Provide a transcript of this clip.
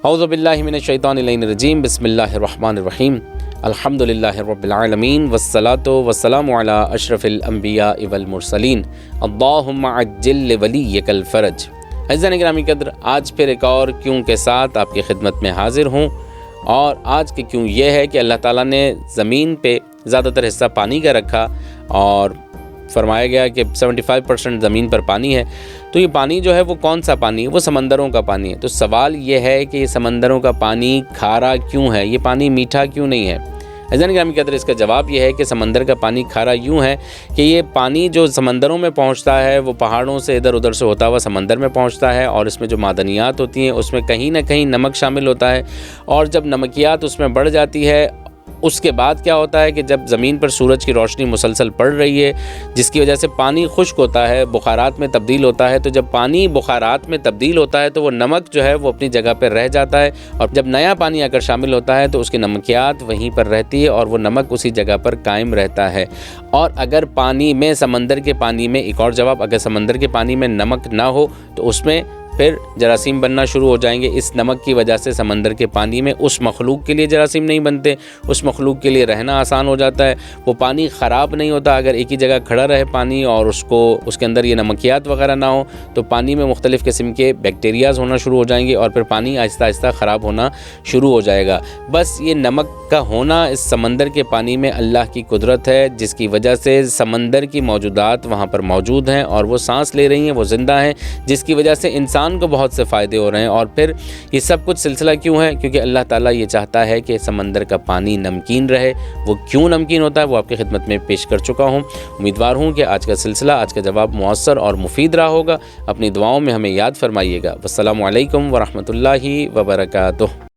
اعوذ باللہ من الشیطان الرجیم بسم اللہ الرحمن الرحیم الحمدللہ رب العالمین والصلاة والسلام علی اشرف الانبیاء والمرسلین اللہم عجل لولیک الفرج۔ عزیزان گرامی قدر، آج پھر ایک اور کیوں کے ساتھ آپ کی خدمت میں حاضر ہوں، اور آج کے کیوں یہ ہے کہ اللہ تعالیٰ نے زمین پہ زیادہ تر حصہ پانی کا رکھا، اور فرمایا گیا کہ 75% زمین پر پانی ہے۔ تو یہ پانی جو ہے وہ کون سا پانی ہے؟ وہ سمندروں کا پانی ہے۔ تو سوال یہ ہے کہ یہ سمندروں کا پانی کھارا کیوں ہے؟ یہ پانی میٹھا کیوں نہیں ہے؟ عزیزان گرامی قدر، اس کا جواب یہ ہے کہ سمندر کا پانی کھارا یوں ہے کہ یہ پانی جو سمندروں میں پہنچتا ہے وہ پہاڑوں سے ادھر ادھر سے ہوتا ہوا سمندر میں پہنچتا ہے، اور اس میں جو معدنیات ہوتی ہیں اس میں کہیں نہ کہیں نمک شامل ہوتا ہے، اور جب نمکیات اس میں بڑھ جاتی ہے، اس کے بعد کیا ہوتا ہے کہ جب زمین پر سورج کی روشنی مسلسل پڑ رہی ہے جس کی وجہ سے پانی خشک ہوتا ہے، بخارات میں تبدیل ہوتا ہے، تو جب پانی بخارات میں تبدیل ہوتا ہے تو وہ نمک جو ہے وہ اپنی جگہ پر رہ جاتا ہے، اور جب نیا پانی آ کر شامل ہوتا ہے تو اس کی نمکیات وہیں پر رہتی ہے اور وہ نمک اسی جگہ پر قائم رہتا ہے۔ اور اگر پانی میں، سمندر کے پانی میں، ایک اور جواب، اگر سمندر کے پانی میں نمک نہ ہو تو اس میں پھر جراثیم بننا شروع ہو جائیں گے۔ اس نمک کی وجہ سے سمندر کے پانی میں اس مخلوق کے لیے جراثیم نہیں بنتے، اس مخلوق کے لیے رہنا آسان ہو جاتا ہے، وہ پانی خراب نہیں ہوتا۔ اگر ایک ہی جگہ کھڑا رہے پانی اور اس کے اندر یہ نمکیات وغیرہ نہ ہو تو پانی میں مختلف قسم کے بیکٹیریاز ہونا شروع ہو جائیں گے، اور پھر پانی آہستہ آہستہ خراب ہونا شروع ہو جائے گا۔ بس یہ نمک کا ہونا اس سمندر کے پانی میں اللہ کی قدرت ہے، جس کی وجہ سے سمندر کی موجودات وہاں پر موجود ہیں اور وہ سانس لے رہی ہیں، وہ زندہ ہیں، جس کی وجہ سے انسان کو بہت سے فائدے ہو رہے ہیں۔ اور پھر یہ سب کچھ سلسلہ کیوں ہے؟ کیونکہ اللہ تعالیٰ یہ چاہتا ہے کہ سمندر کا پانی نمکین رہے۔ وہ کیوں نمکین ہوتا ہے وہ آپ کی خدمت میں پیش کر چکا ہوں۔ امیدوار ہوں کہ آج کا سلسلہ، آج کا جواب مؤثر اور مفید رہا ہوگا۔ اپنی دعاؤں میں ہمیں یاد فرمائیے گا۔ والسلام علیکم ورحمۃ اللہ وبرکاتہ۔